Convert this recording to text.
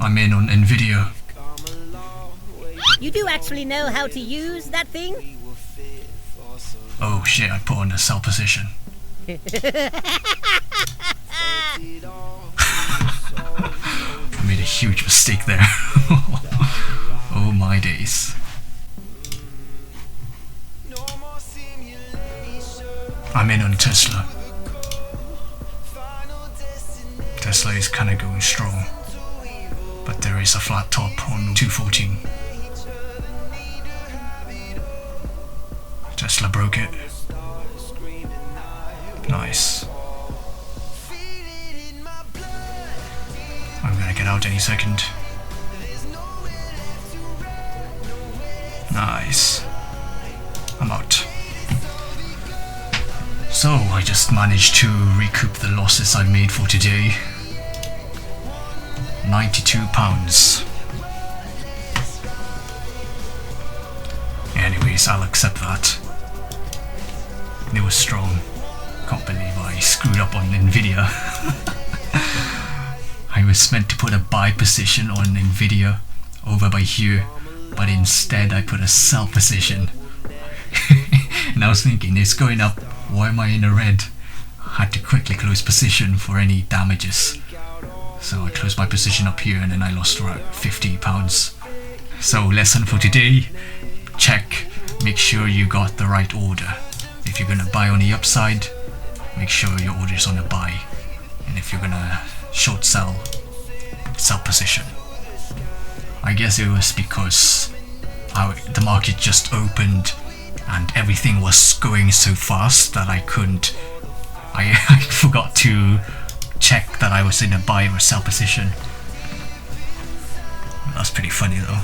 I'm in on Nvidia. You do actually know how to use that thing? Oh shit, I put on a sell position. I made a huge mistake there. Oh my days. I'm in on Tesla. Tesla is kinda going strong, but there is a flat top on 214. Tesla broke it. Nice. I'm gonna get out any second. Nice. I'm out. So I just managed to recoup the losses I made for today. £92. Anyways, I'll accept that. It was strong. Can't believe I screwed up on Nvidia. I was meant to put a buy position on Nvidia over by here, but instead I put a sell position. And I was thinking, it's going up, why am I in a red? I had to quickly close position for any damages. So I closed my position up here and then I lost around £50. So lesson for today, check, make sure you got the right order. If you're gonna buy on the upside, make sure your order is on a buy. And if you're gonna short sell, sell position. I guess it was because the market just opened and everything was going so fast that I forgot to check that I was in a buy or sell position. That's pretty funny though.